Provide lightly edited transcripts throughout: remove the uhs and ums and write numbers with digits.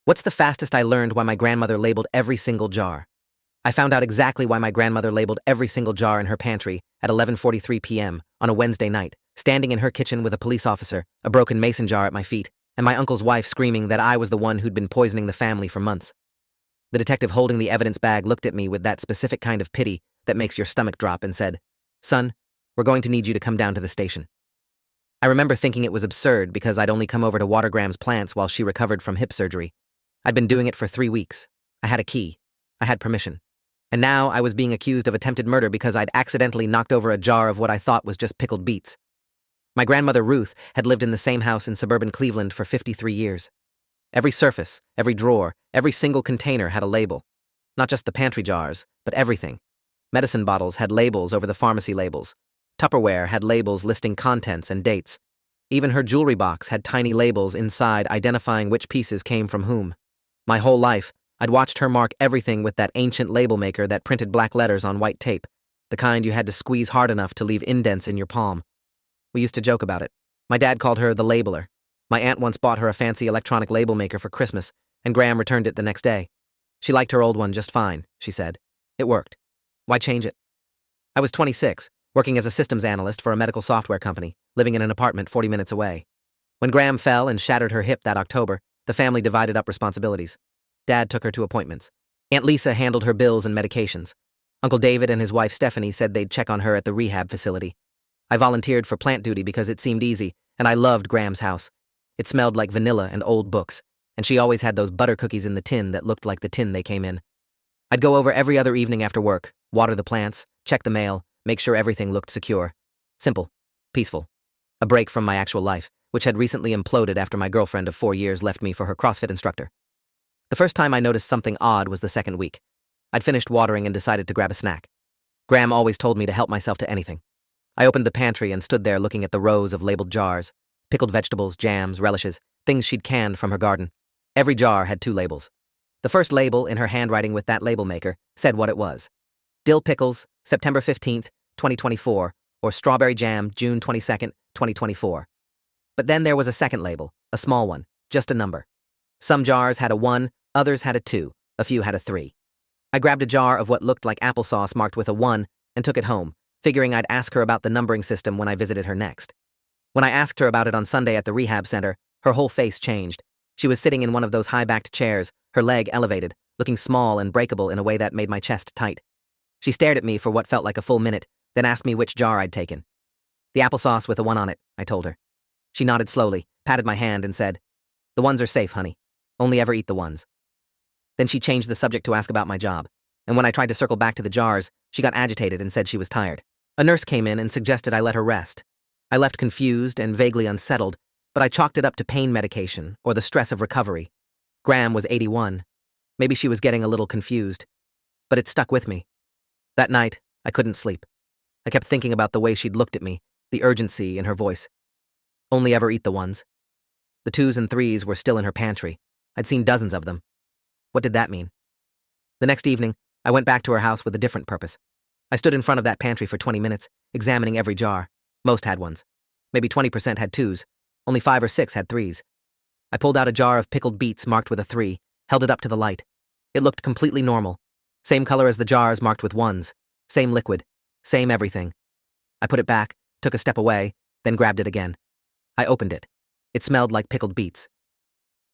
What's the fastest I learned why my grandmother labeled every single jar? I found out exactly why my grandmother labeled every single jar in her pantry at 11:43 p.m. on a Wednesday night, standing in her kitchen with a police officer, a broken mason jar at my feet, and my uncle's wife screaming that I was the one who'd been poisoning the family for months. The detective holding the evidence bag looked at me with that specific kind of pity that makes your stomach drop and said, "Son, we're going to need you to come down to the station." I remember thinking it was absurd because I'd only come over to water Graham's plants while she recovered from hip surgery. I'd been doing it for 3 weeks. I had a key. I had permission. And now I was being accused of attempted murder because I'd accidentally knocked over a jar of what I thought was just pickled beets. My grandmother Ruth had lived in the same house in suburban Cleveland for 53 years. Every surface, every drawer, every single container had a label. Not just the pantry jars, but everything. Medicine bottles had labels over the pharmacy labels. Tupperware had labels listing contents and dates. Even her jewelry box had tiny labels inside identifying which pieces came from whom. My whole life, I'd watched her mark everything with that ancient label maker that printed black letters on white tape, the kind you had to squeeze hard enough to leave indents in your palm. We used to joke about it. My dad called her the labeler. My aunt once bought her a fancy electronic label maker for Christmas, and Graham returned it the next day. She liked her old one just fine, she said. It worked. Why change it? I was 26, working as a systems analyst for a medical software company, living in an apartment 40 minutes away. When Graham fell and shattered her hip that October, the family divided up responsibilities. Dad took her to appointments. Aunt Lisa handled her bills and medications. Uncle David and his wife Stephanie said they'd check on her at the rehab facility. I volunteered for plant duty because it seemed easy, and I loved Graham's house. It smelled like vanilla and old books, and she always had those butter cookies in the tin that looked like the tin they came in. I'd go over every other evening after work, water the plants, check the mail, make sure everything looked secure. Simple. Peaceful. A break from my actual life, which had recently imploded after my girlfriend of 4 years left me for her CrossFit instructor. The first time I noticed something odd was the second week. I'd finished watering and decided to grab a snack. Graham always told me to help myself to anything. I opened the pantry and stood there looking at the rows of labeled jars, pickled vegetables, jams, relishes, things she'd canned from her garden. Every jar had 2 labels. The first label, in her handwriting with that label maker, said what it was. Dill pickles, September 15th, 2024, or strawberry jam, June 22nd, 2024. But then there was a second label, a small one, just a number. Some jars had a 1, others had a 2, a few had a 3. I grabbed a jar of what looked like applesauce marked with a 1 and took it home, figuring I'd ask her about the numbering system when I visited her next. When I asked her about it on Sunday at the rehab center, her whole face changed. She was sitting in one of those high-backed chairs, her leg elevated, looking small and breakable in a way that made my chest tight. She stared at me for what felt like a full minute, then asked me which jar I'd taken. The applesauce with a 1 on it, I told her. She nodded slowly, patted my hand, and said, "The ones are safe, honey. Only ever eat the ones." Then she changed the subject to ask about my job, and when I tried to circle back to the jars, she got agitated and said she was tired. A nurse came in and suggested I let her rest. I left confused and vaguely unsettled, but I chalked it up to pain medication or the stress of recovery. Graham was 81. Maybe she was getting a little confused. But it stuck with me. That night, I couldn't sleep. I kept thinking about the way she'd looked at me, the urgency in her voice. Only ever eat the ones. The 2s and 3s were still in her pantry. I'd seen dozens of them. What did that mean? The next evening, I went back to her house with a different purpose. I stood in front of that pantry for 20 minutes, examining every jar. Most had 1s. Maybe 20% had 2s. Only 5 or 6 had 3s. I pulled out a jar of pickled beets marked with a 3, held it up to the light. It looked completely normal. Same color as the jars marked with 1s. Same liquid. Same everything. I put it back, took a step away, then grabbed it again. I opened it. It smelled like pickled beets.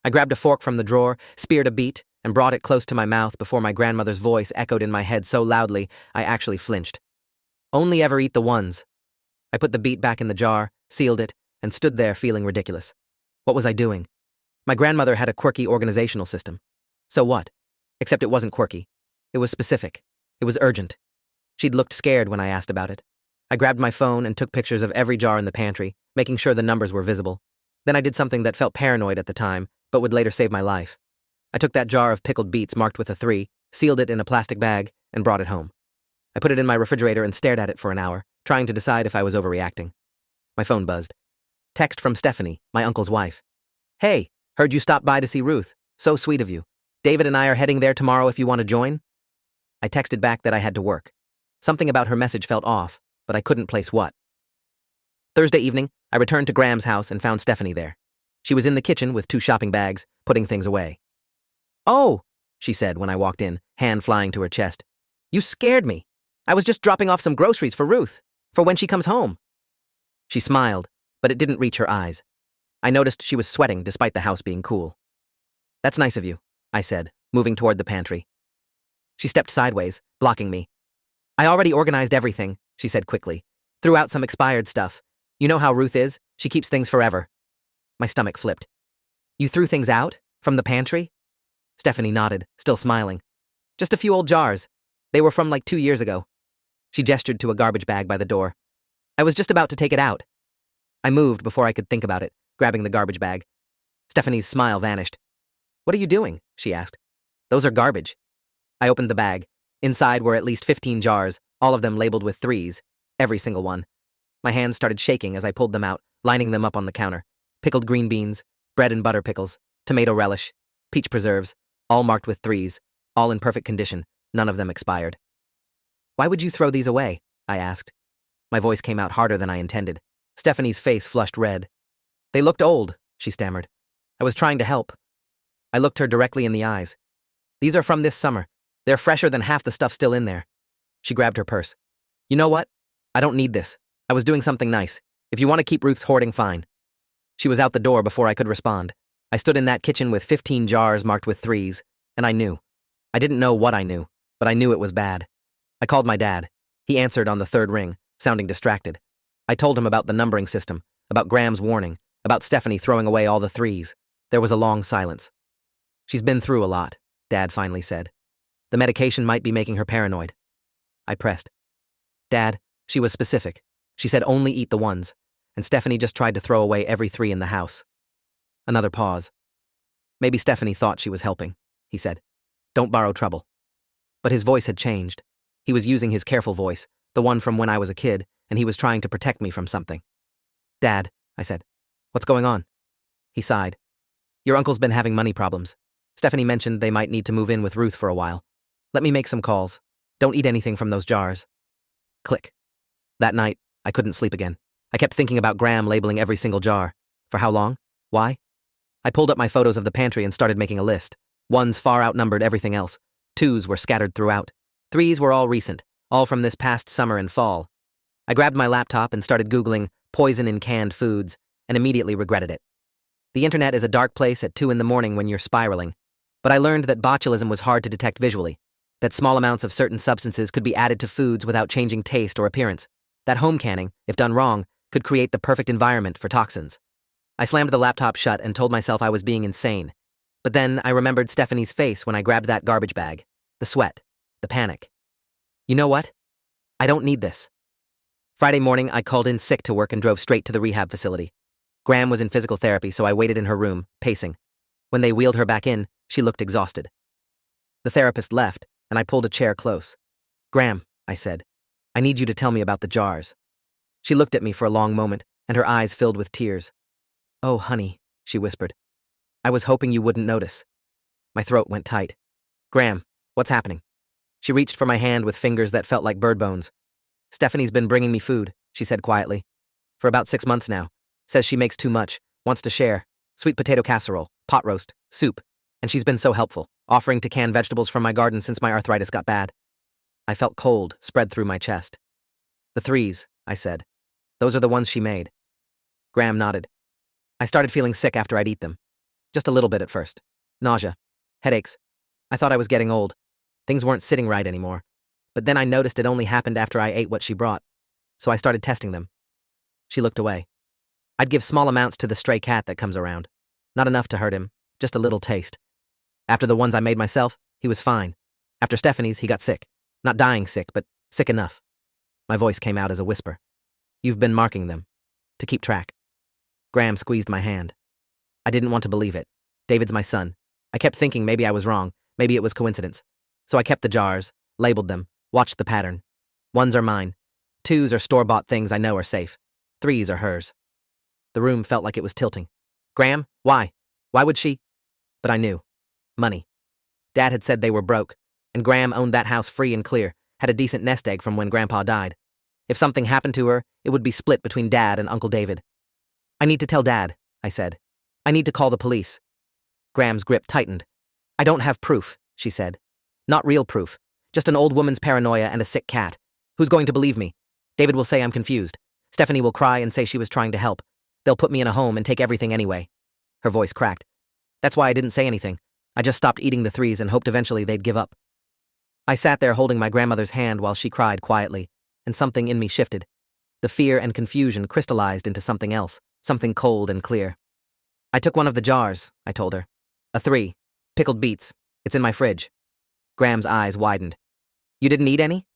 I grabbed a fork from the drawer, speared a beet, and brought it close to my mouth before my grandmother's voice echoed in my head so loudly I actually flinched. Only ever eat the ones. I put the beet back in the jar, sealed it, and stood there feeling ridiculous. What was I doing? My grandmother had a quirky organizational system. So what? Except it wasn't quirky. It was specific. It was urgent. She'd looked scared when I asked about it. I grabbed my phone and took pictures of every jar in the pantry, making sure the numbers were visible. Then I did something that felt paranoid at the time, but would later save my life. I took that jar of pickled beets marked with a 3, sealed it in a plastic bag, and brought it home. I put it in my refrigerator and stared at it for an hour, trying to decide if I was overreacting. My phone buzzed. Text from Stephanie, my uncle's wife. "Hey, heard you stopped by to see Ruth. So sweet of you. David and I are heading there tomorrow if you want to join." I texted back that I had to work. Something about her message felt off, but I couldn't place what. Thursday evening, I returned to Graham's house and found Stephanie there. She was in the kitchen with 2 shopping bags, putting things away. Oh, she said when I walked in, hand flying to her chest. You scared me. I was just dropping off some groceries for Ruth, for when she comes home. She smiled, but it didn't reach her eyes. I noticed she was sweating despite the house being cool. That's nice of you, I said, moving toward the pantry. She stepped sideways, blocking me. I already organized everything, she said quickly. Threw out some expired stuff. You know how Ruth is, she keeps things forever. My stomach flipped. You threw things out? From the pantry? Stephanie nodded, still smiling. Just a few old jars. They were from like 2 years ago. She gestured to a garbage bag by the door. I was just about to take it out. I moved before I could think about it, grabbing the garbage bag. Stephanie's smile vanished. What are you doing? She asked. Those are garbage. I opened the bag. Inside were at least 15 jars, all of them labeled with 3s, every single one. My hands started shaking as I pulled them out, lining them up on the counter. Pickled green beans, bread and butter pickles, tomato relish, peach preserves, all marked with 3s, all in perfect condition, none of them expired. Why would you throw these away? I asked. My voice came out harder than I intended. Stephanie's face flushed red. They looked old, she stammered. I was trying to help. I looked her directly in the eyes. These are from this summer. They're fresher than half the stuff still in there. She grabbed her purse. You know what? I don't need this. I was doing something nice. If you want to keep Ruth's hoarding, fine. She was out the door before I could respond. I stood in that kitchen with 15 jars marked with 3s, and I knew. I didn't know what I knew, but I knew it was bad. I called my dad. He answered on the third ring, sounding distracted. I told him about the numbering system, about Graham's warning, about Stephanie throwing away all the 3s. There was a long silence. She's been through a lot, Dad finally said. The medication might be making her paranoid. I pressed. Dad, she was specific. She said only eat the ones, and Stephanie just tried to throw away every 3 in the house. Another pause. Maybe Stephanie thought she was helping, he said. Don't borrow trouble. But his voice had changed. He was using his careful voice, the one from when I was a kid, and he was trying to protect me from something. Dad, I said. What's going on? He sighed. Your uncle's been having money problems. Stephanie mentioned they might need to move in with Ruth for a while. Let me make some calls. Don't eat anything from those jars. Click. That night, I couldn't sleep again. I kept thinking about Graham labeling every single jar. For how long? Why? I pulled up my photos of the pantry and started making a list. 1s far outnumbered everything else. 2s were scattered throughout. 3s were all recent, all from this past summer and fall. I grabbed my laptop and started Googling poison in canned foods and immediately regretted it. The internet is a dark place at 2 in the morning when you're spiraling. But I learned that botulism was hard to detect visually, that small amounts of certain substances could be added to foods without changing taste or appearance, that home canning, if done wrong, could create the perfect environment for toxins. I slammed the laptop shut and told myself I was being insane. But then I remembered Stephanie's face when I grabbed that garbage bag, the sweat, the panic. You know what? I don't need this. Friday morning, I called in sick to work and drove straight to the rehab facility. Graham was in physical therapy, so I waited in her room, pacing. When they wheeled her back in, she looked exhausted. The therapist left, and I pulled a chair close. Graham, I said, I need you to tell me about the jars. She looked at me for a long moment, and her eyes filled with tears. Oh, honey, she whispered. I was hoping you wouldn't notice. My throat went tight. Graham, what's happening? She reached for my hand with fingers that felt like bird bones. Stephanie's been bringing me food, she said quietly. For about 6 months now. Says she makes too much, wants to share. Sweet potato casserole, pot roast, soup. And she's been so helpful, offering to can vegetables from my garden since my arthritis got bad. I felt cold spread through my chest. The 3s, I said. Those are the ones she made. Graham nodded. I started feeling sick after I'd eat them. Just a little bit at first. Nausea. Headaches. I thought I was getting old. Things weren't sitting right anymore. But then I noticed it only happened after I ate what she brought. So I started testing them. She looked away. I'd give small amounts to the stray cat that comes around. Not enough to hurt him, just a little taste. After the ones I made myself, he was fine. After Stephanie's, he got sick. Not dying sick, but sick enough. My voice came out as a whisper. You've been marking them. To keep track. Graham squeezed my hand. I didn't want to believe it. David's my son. I kept thinking maybe I was wrong, maybe it was coincidence. So I kept the jars, labeled them, watched the pattern. 1s are mine. 2s are store-bought things I know are safe. 3s are hers. The room felt like it was tilting. Graham, why? Why would she? But I knew. Money. Dad had said they were broke, and Graham owned that house free and clear, had a decent nest egg from when Grandpa died. If something happened to her, it would be split between Dad and Uncle David. I need to tell Dad, I said. I need to call the police. Graham's grip tightened. I don't have proof, she said. Not real proof. Just an old woman's paranoia and a sick cat. Who's going to believe me? David will say I'm confused. Stephanie will cry and say she was trying to help. They'll put me in a home and take everything anyway. Her voice cracked. That's why I didn't say anything. I just stopped eating the threes and hoped eventually they'd give up. I sat there holding my grandmother's hand while she cried quietly, and something in me shifted. The fear and confusion crystallized into something else, something cold and clear. I took one of the jars, I told her. A 3. Pickled beets. It's in my fridge. Graham's eyes widened. You didn't eat any?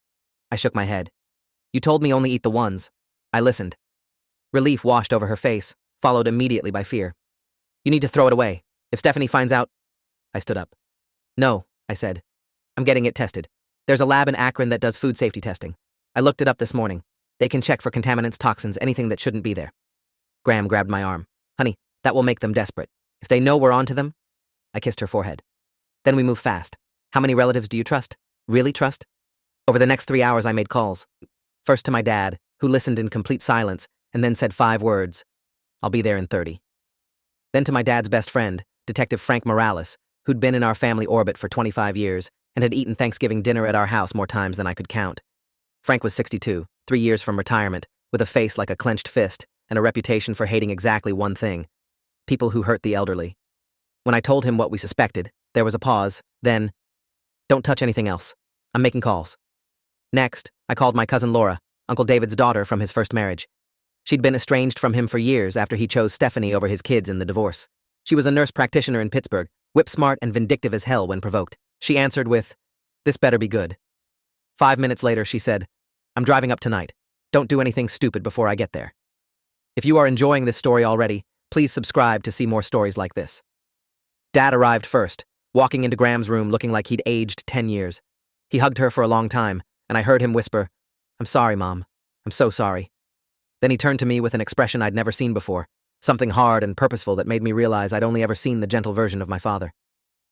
I shook my head. You told me only eat the ones. I listened. Relief washed over her face, followed immediately by fear. You need to throw it away. If Stephanie finds out... I stood up. No, I said. I'm getting it tested. There's a lab in Akron that does food safety testing. I looked it up this morning. They can check for contaminants, toxins, anything that shouldn't be there. Graham grabbed my arm. Honey, that will make them desperate. If they know we're onto them... I kissed her forehead. Then we move fast. How many relatives do you trust? Really trust? Over the next 3 hours I made calls. First to my dad, who listened in complete silence, and then said 5 words. I'll be there in 30. Then to my dad's best friend, Detective Frank Morales, who'd been in our family orbit for 25 years and had eaten Thanksgiving dinner at our house more times than I could count. Frank was 62, 3 years from retirement, with a face like a clenched fist and a reputation for hating exactly one thing: people who hurt the elderly. When I told him what we suspected, there was a pause, then, don't touch anything else. I'm making calls. Next, I called my cousin Laura, Uncle David's daughter from his first marriage. She'd been estranged from him for years after he chose Stephanie over his kids in the divorce. She was a nurse practitioner in Pittsburgh, whip-smart and vindictive as hell when provoked. She answered with, "This better be good." 5 minutes later, she said, "I'm driving up tonight. Don't do anything stupid before I get there." If you are enjoying this story already, please subscribe to see more stories like this. Dad arrived first, walking into Graham's room looking like he'd aged 10 years. He hugged her for a long time, and I heard him whisper, "I'm sorry, Mom. I'm so sorry." Then he turned to me with an expression I'd never seen before, something hard and purposeful that made me realize I'd only ever seen the gentle version of my father.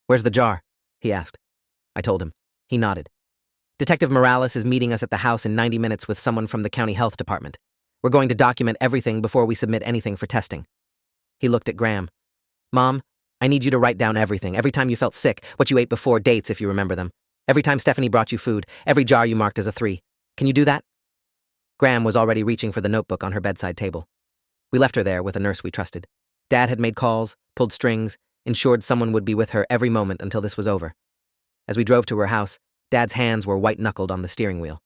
"Where's the jar?" he asked. I told him. He nodded. "Detective Morales is meeting us at the house in 90 minutes with someone from the county health department. We're going to document everything before we submit anything for testing." He looked at Graham. "Mom, I need you to write down everything. Every time you felt sick, what you ate before, dates if you remember them. Every time Stephanie brought you food, every jar you marked as a 3. Can you do that?" Graham was already reaching for the notebook on her bedside table. We left her there with a nurse we trusted. Dad had made calls, pulled strings, ensured someone would be with her every moment until this was over. As we drove to her house, Dad's hands were white-knuckled on the steering wheel.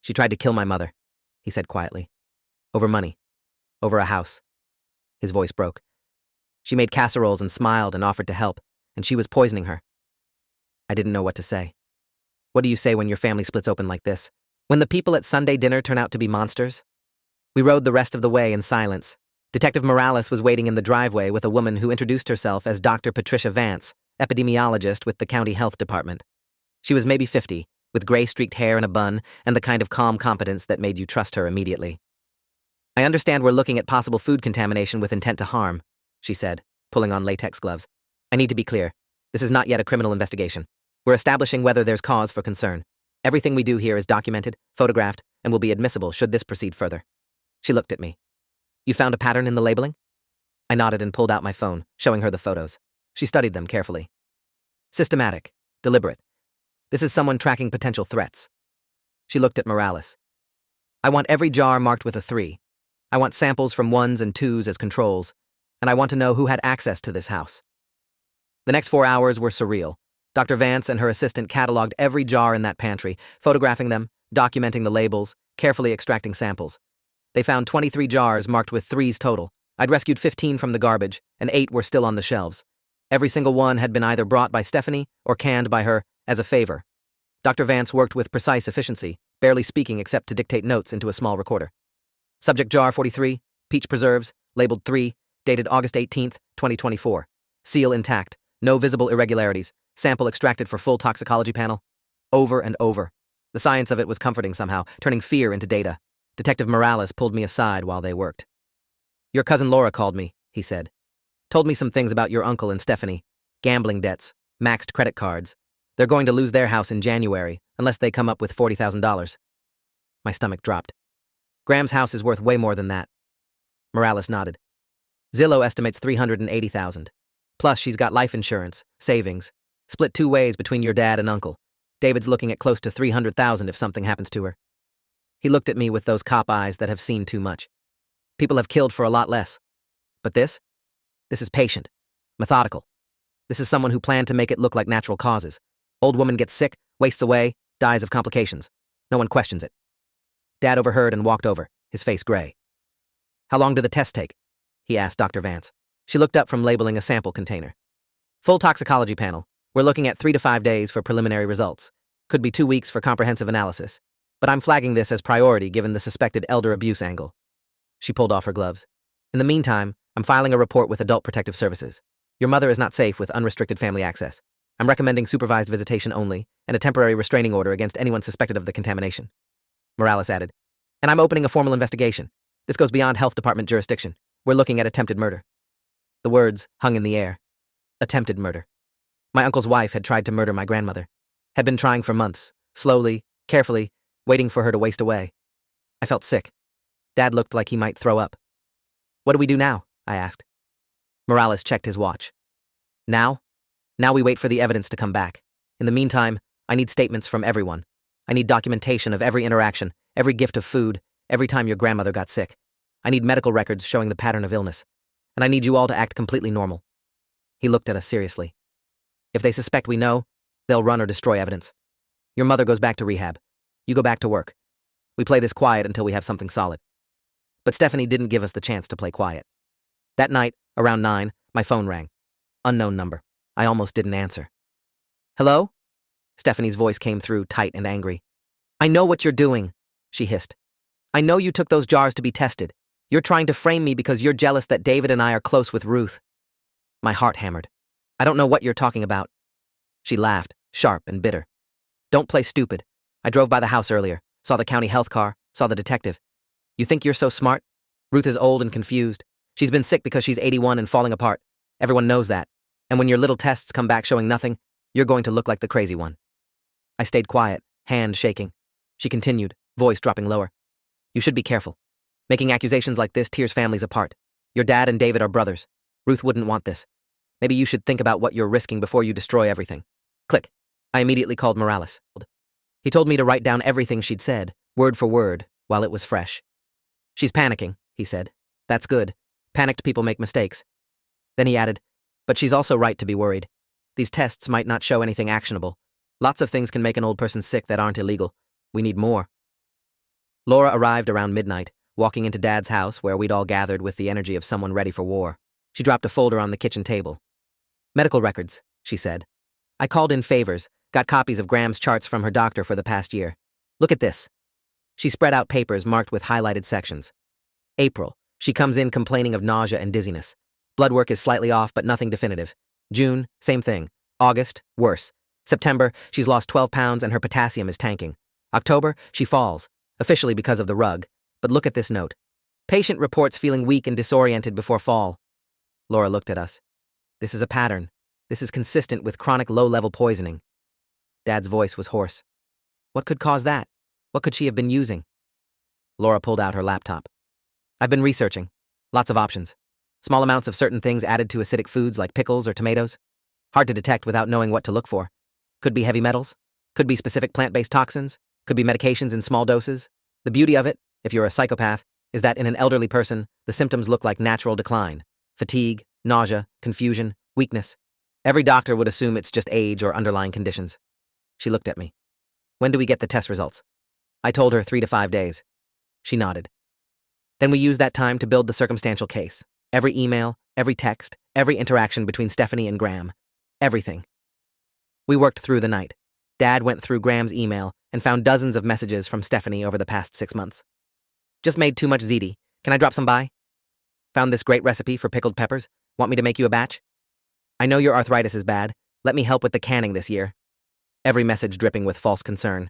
"She tried to kill my mother," he said quietly. "Over money. Over a house." His voice broke. "She made casseroles and smiled and offered to help, and she was poisoning her." I didn't know what to say. What do you say when your family splits open like this? When the people at Sunday dinner turn out to be monsters? We rode the rest of the way in silence. Detective Morales was waiting in the driveway with a woman who introduced herself as Dr. Patricia Vance, epidemiologist with the county health department. She was maybe 50, with gray-streaked hair and a bun, and the kind of calm competence that made you trust her immediately. "I understand we're looking at possible food contamination with intent to harm," she said, pulling on latex gloves. "I need to be clear. This is not yet a criminal investigation. We're establishing whether there's cause for concern. Everything we do here is documented, photographed, and will be admissible should this proceed further." She looked at me. "You found a pattern in the labeling?" I nodded and pulled out my phone, showing her the photos. She studied them carefully. "Systematic, deliberate. This is someone tracking potential threats." She looked at Morales. "I want every jar marked with a 3. I want samples from 1s and 2s as controls, and I want to know who had access to this house." The next 4 hours were surreal. Dr. Vance and her assistant cataloged every jar in that pantry, photographing them, documenting the labels, carefully extracting samples. They found 23 jars marked with 3s total. I'd rescued 15 from the garbage, and 8 were still on the shelves. Every single one had been either brought by Stephanie or canned by her as a favor. Dr. Vance worked with precise efficiency, barely speaking except to dictate notes into a small recorder. Subject jar 43, peach preserves, labeled 3, dated August 18th, 2024. Seal intact, no visible irregularities, sample extracted for full toxicology panel. Over and over. The science of it was comforting somehow, turning fear into data. Detective Morales pulled me aside while they worked. "Your cousin Laura called me," he said. "Told me some things about your uncle and Stephanie. Gambling debts, maxed credit cards. They're going to lose their house in January, unless they come up with $40,000. My stomach dropped. "Graham's house is worth way more than that." Morales nodded. "Zillow estimates $380,000. Plus, she's got life insurance, savings, Split 2 ways between your dad and uncle. David's looking at close to $300,000 if something happens to her. He looked at me with those cop eyes that have seen too much. People have killed for a lot less. But this is patient, methodical. This is someone who planned to make it look like natural causes. Old woman gets sick, wastes away, dies of complications. No one questions it. Dad overheard and walked over, his face gray. How long do the tests take? He asked Dr. Vance. She looked up from labeling a sample container. Full toxicology panel. We're looking at 3 to 5 days for preliminary results. Could be 2 weeks for comprehensive analysis. But I'm flagging this as priority given the suspected elder abuse angle. She pulled off her gloves. In the meantime, I'm filing a report with Adult Protective Services. Your mother is not safe with unrestricted family access. I'm recommending supervised visitation only and a temporary restraining order against anyone suspected of the contamination. Morales added, and I'm opening a formal investigation. This goes beyond health department jurisdiction. We're looking at attempted murder. The words hung in the air. Attempted murder. My uncle's wife had tried to murder my grandmother. Had been trying for months, slowly, carefully, waiting for her to waste away. I felt sick. Dad looked like he might throw up. What do we do now? I asked. Morales checked his watch. Now? Now we wait for the evidence to come back. In the meantime, I need statements from everyone. I need documentation of every interaction, every gift of food, every time your grandmother got sick. I need medical records showing the pattern of illness. And I need you all to act completely normal. He looked at us seriously. If they suspect we know, they'll run or destroy evidence. Your mother goes back to rehab. You go back to work. We play this quiet until we have something solid. But Stephanie didn't give us the chance to play quiet. That night, around 9, my phone rang. Unknown number. I almost didn't answer. Hello? Stephanie's voice came through, tight and angry. I know what you're doing, she hissed. I know you took those jars to be tested. You're trying to frame me because you're jealous that David and I are close with Ruth. My heart hammered. I don't know what you're talking about. She laughed, sharp and bitter. Don't play stupid. I drove by the house earlier, saw the county health car, saw the detective. You think you're so smart? Ruth is old and confused. She's been sick because she's 81 and falling apart. Everyone knows that. And when your little tests come back showing nothing, you're going to look like the crazy one. I stayed quiet, hand shaking. She continued, voice dropping lower. You should be careful. Making accusations like this tears families apart. Your dad and David are brothers. Ruth wouldn't want this. Maybe you should think about what you're risking before you destroy everything. Click. I immediately called Morales. He told me to write down everything she'd said, word for word, while it was fresh. She's panicking, he said. That's good. Panicked people make mistakes. Then he added, but she's also right to be worried. These tests might not show anything actionable. Lots of things can make an old person sick that aren't illegal. We need more. Laura arrived around midnight, walking into Dad's house where we'd all gathered with the energy of someone ready for war. She dropped a folder on the kitchen table. Medical records, she said. I called in favors, got copies of Graham's charts from her doctor for the past year. Look at this. She spread out papers marked with highlighted sections. April, she comes in complaining of nausea and dizziness. Blood work is slightly off, but nothing definitive. June, same thing. August, worse. September, she's lost 12 pounds and her potassium is tanking. October, she falls, officially because of the rug. But look at this note. Patient reports feeling weak and disoriented before fall. Laura looked at us. This is a pattern. This is consistent with chronic low-level poisoning. Dad's voice was hoarse. What could cause that? What could she have been using? Laura pulled out her laptop. I've been researching. Lots of options. Small amounts of certain things added to acidic foods like pickles or tomatoes. Hard to detect without knowing what to look for. Could be heavy metals. Could be specific plant-based toxins. Could be medications in small doses. The beauty of it, if you're a psychopath, is that in an elderly person, the symptoms look like natural decline. Fatigue, nausea, confusion, weakness. Every doctor would assume it's just age or underlying conditions. She looked at me. When do we get the test results? I told her 3 to 5 days. She nodded. Then we used that time to build the circumstantial case. Every email, every text, every interaction between Stephanie and Graham. Everything. We worked through the night. Dad went through Graham's email and found dozens of messages from Stephanie over the past 6 months. Just made too much ziti. Can I drop some by? Found this great recipe for pickled peppers. Want me to make you a batch? I know your arthritis is bad. Let me help with the canning this year. Every message dripping with false concern.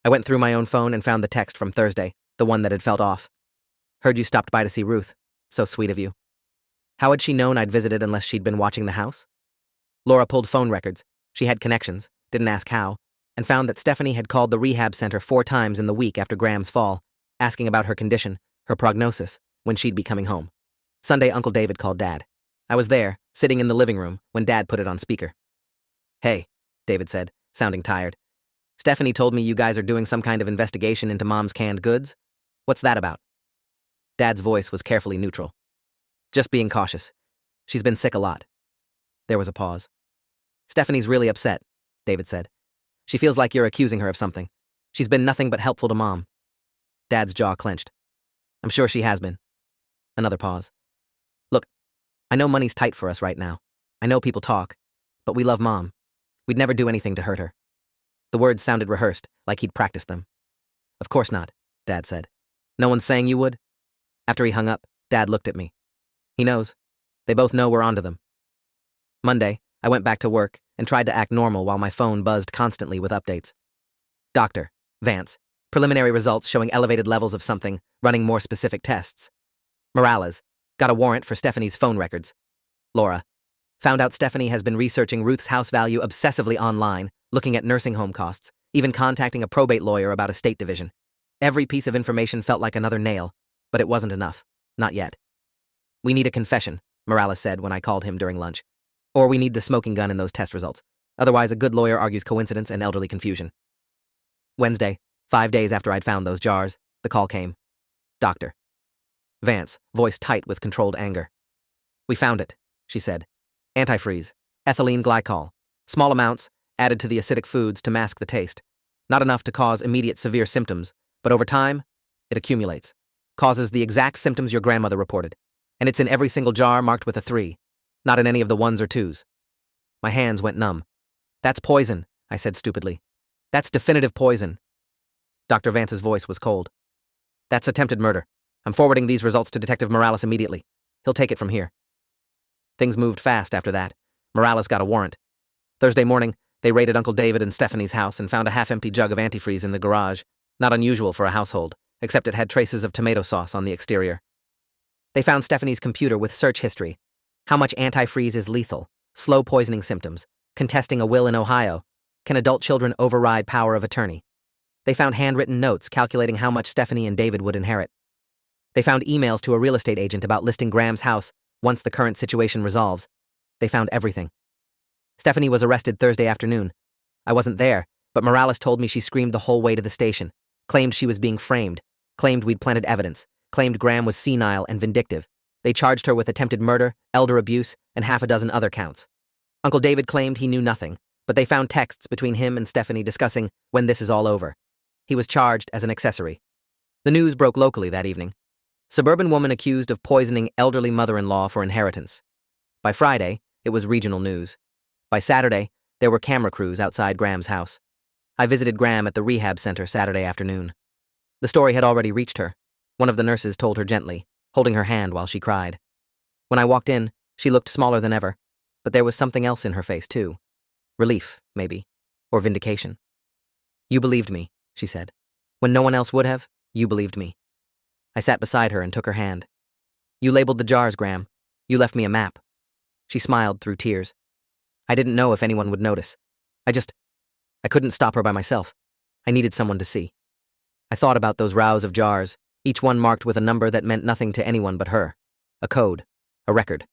I went through my own phone and found the text from Thursday, the one that had felt off. Heard you stopped by to see Ruth. So sweet of you. How had she known I'd visited unless she'd been watching the house? Laura pulled phone records. She had connections, didn't ask how, and found that Stephanie had called the rehab center 4 times in the week after Graham's fall, asking about her condition, her prognosis, when she'd be coming home. Sunday, Uncle David called Dad. I was there, sitting in the living room, when Dad put it on speaker. Hey, David said, sounding tired. Stephanie told me you guys are doing some kind of investigation into Mom's canned goods. What's that about? Dad's voice was carefully neutral. Just being cautious. She's been sick a lot. There was a pause. Stephanie's really upset, David said. She feels like you're accusing her of something. She's been nothing but helpful to Mom. Dad's jaw clenched. I'm sure she has been. Another pause. Look, I know money's tight for us right now. I know people talk, but we love Mom. We'd never do anything to hurt her. The words sounded rehearsed, like he'd practiced them. Of course not, Dad said. No one's saying you would? After he hung up, Dad looked at me. He knows. They both know we're onto them. Monday, I went back to work and tried to act normal while my phone buzzed constantly with updates. Dr. Vance. Preliminary results showing elevated levels of something, running more specific tests. Morales. Got a warrant for Stephanie's phone records. Laura. Found out Stephanie has been researching Ruth's house value obsessively online, looking at nursing home costs, even contacting a probate lawyer about estate division. Every piece of information felt like another nail, but it wasn't enough. Not yet. We need a confession, Morales said when I called him during lunch. Or we need the smoking gun in those test results. Otherwise, a good lawyer argues coincidence and elderly confusion. Wednesday, 5 days after I'd found those jars, the call came. Doctor. Vance, voice tight with controlled anger. We found it, she said. Antifreeze, ethylene glycol, small amounts, added to the acidic foods to mask the taste. Not enough to cause immediate severe symptoms, but over time, it accumulates. Causes the exact symptoms your grandmother reported. And it's in every single jar marked with a 3, not in any of the 1s or 2s. My hands went numb. That's poison, I said stupidly. That's definitive poison. Dr. Vance's voice was cold. That's attempted murder. I'm forwarding these results to Detective Morales immediately. He'll take it from here. Things moved fast after that. Morales got a warrant. Thursday morning, they raided Uncle David and Stephanie's house and found a half-empty jug of antifreeze in the garage. Not unusual for a household, except it had traces of tomato sauce on the exterior. They found Stephanie's computer with search history. How much antifreeze is lethal? Slow poisoning symptoms. Contesting a will in Ohio. Can adult children override power of attorney? They found handwritten notes calculating how much Stephanie and David would inherit. They found emails to a real estate agent about listing Graham's house once the current situation resolves. They found everything. Stephanie was arrested Thursday afternoon. I wasn't there, but Morales told me she screamed the whole way to the station, claimed she was being framed, claimed we'd planted evidence, claimed Graham was senile and vindictive. They charged her with attempted murder, elder abuse, and half a dozen other counts. Uncle David claimed he knew nothing, but they found texts between him and Stephanie discussing when this is all over. He was charged as an accessory. The news broke locally that evening. Suburban woman accused of poisoning elderly mother-in-law for inheritance. By Friday, it was regional news. By Saturday, there were camera crews outside Graham's house. I visited Graham at the rehab center Saturday afternoon. The story had already reached her. One of the nurses told her gently, holding her hand while she cried. When I walked in, she looked smaller than ever, but there was something else in her face, too. Relief, maybe, or vindication. You believed me, she said. When no one else would have, you believed me. I sat beside her and took her hand. You labeled the jars, Graham. You left me a map. She smiled through tears. I didn't know if anyone would notice. I couldn't stop her by myself. I needed someone to see. I thought about those rows of jars, each one marked with a number that meant nothing to anyone but her. A code. A record.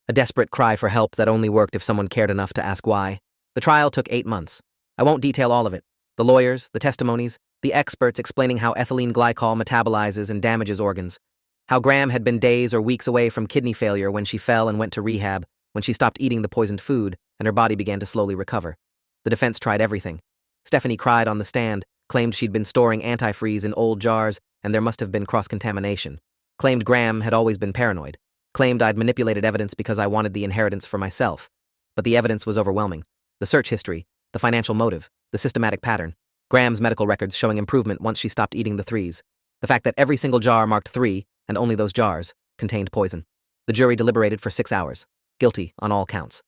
A desperate cry for help that only worked if someone cared enough to ask why. The trial took 8 months. I won't detail all of it. The lawyers, the testimonies, the experts explaining how ethylene glycol metabolizes and damages organs. How Graham had been days or weeks away from kidney failure when she fell and went to rehab, when she stopped eating the poisoned food and her body began to slowly recover. The defense tried everything. Stephanie cried on the stand, claimed she'd been storing antifreeze in old jars and there must have been cross-contamination. Claimed Graham had always been paranoid. Claimed I'd manipulated evidence because I wanted the inheritance for myself. But the evidence was overwhelming. The search history, the financial motive, the systematic pattern. Graham's medical records showing improvement once she stopped eating the 3s. The fact that every single jar marked 3, and only those jars, contained poison. The jury deliberated for 6 hours. Guilty on all counts.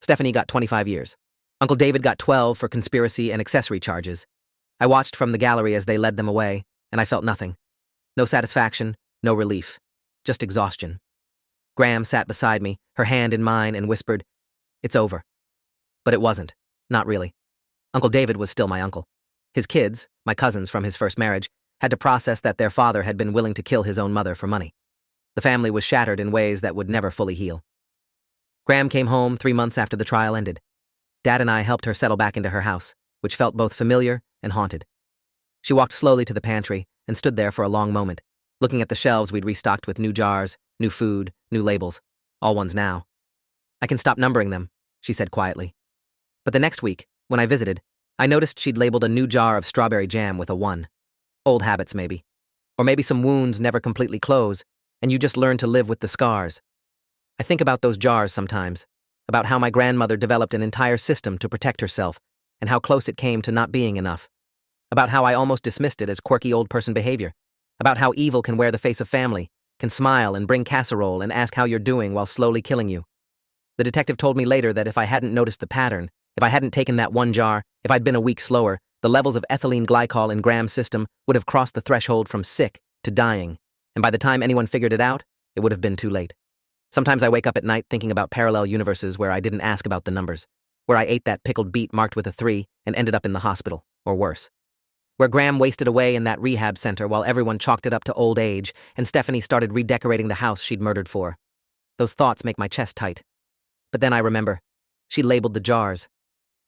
Stephanie got 25 years. Uncle David got 12 for conspiracy and accessory charges. I watched from the gallery as they led them away, and I felt nothing. No satisfaction, no relief. Just exhaustion. Graham sat beside me, her hand in mine, and whispered, "It's over." But it wasn't. Not really. Uncle David was still my uncle. His kids, my cousins from his first marriage, had to process that their father had been willing to kill his own mother for money. The family was shattered in ways that would never fully heal. Graham came home 3 months after the trial ended. Dad and I helped her settle back into her house, which felt both familiar and haunted. She walked slowly to the pantry and stood there for a long moment, looking at the shelves we'd restocked with new jars, new food, new labels, all ones now. "I can stop numbering them," she said quietly. But the next week, when I visited, I noticed she'd labeled a new jar of strawberry jam with a 1. Old habits, maybe. Or maybe some wounds never completely close, and you just learn to live with the scars. I think about those jars sometimes, about how my grandmother developed an entire system to protect herself, and how close it came to not being enough. About how I almost dismissed it as quirky old person behavior. About how evil can wear the face of family, can smile and bring casserole and ask how you're doing while slowly killing you. The detective told me later that if I hadn't noticed the pattern, if I hadn't taken that 1 jar, if I'd been a week slower, the levels of ethylene glycol in Graham's system would have crossed the threshold from sick to dying, and by the time anyone figured it out, it would have been too late. Sometimes I wake up at night thinking about parallel universes where I didn't ask about the numbers, where I ate that pickled beet marked with a 3 and ended up in the hospital, or worse. Where Graham wasted away in that rehab center while everyone chalked it up to old age, and Stephanie started redecorating the house she'd murdered for. Those thoughts make my chest tight. But then I remember, she labeled the jars.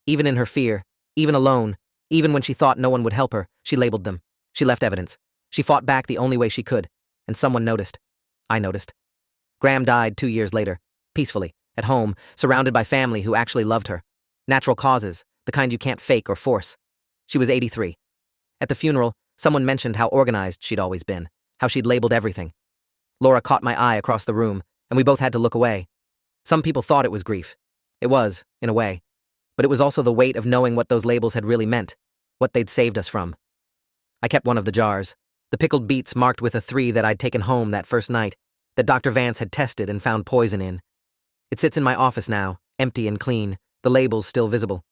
Even in her fear, even alone, even when she thought no one would help her, she labeled them. She left evidence. She fought back the only way she could, and someone noticed. I noticed. Graham died 2 years later, peacefully, at home, surrounded by family who actually loved her. Natural causes, the kind you can't fake or force. She was 83. At the funeral, someone mentioned how organized she'd always been, how she'd labeled everything. Laura caught my eye across the room, and we both had to look away. Some people thought it was grief. It was, in a way. But it was also the weight of knowing what those labels had really meant, what they'd saved us from. I kept one of the jars, the pickled beets marked with a 3 that I'd taken home that first night, that Dr. Vance had tested and found poison in. It sits in my office now, empty and clean, the labels still visible.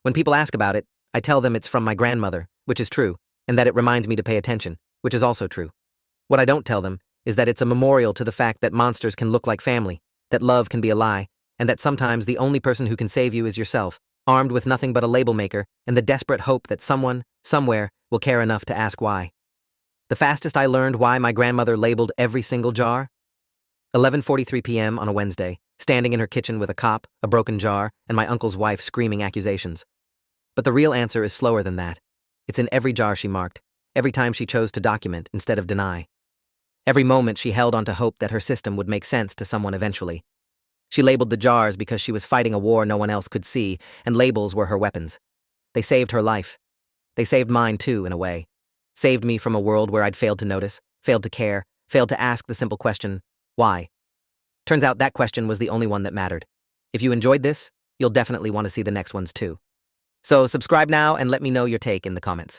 When people ask about it, I tell them it's from my grandmother, which is true, and that it reminds me to pay attention, which is also true. What I don't tell them is that it's a memorial to the fact that monsters can look like family, that love can be a lie, and that sometimes the only person who can save you is yourself, armed with nothing but a label maker and the desperate hope that someone, somewhere, will care enough to ask why. The fastest I learned why my grandmother labeled every single jar? 11:43 p.m. on a Wednesday, standing in her kitchen with a cop, a broken jar, and my uncle's wife screaming accusations. But the real answer is slower than that. It's in every jar she marked, every time she chose to document instead of deny. Every moment she held on to hope that her system would make sense to someone eventually. She labeled the jars because she was fighting a war no one else could see, and labels were her weapons. They saved her life. They saved mine too, in a way. Saved me from a world where I'd failed to notice, failed to care, failed to ask the simple question, why? Turns out that question was the only one that mattered. If you enjoyed this, you'll definitely want to see the next ones too. So subscribe now and let me know your take in the comments.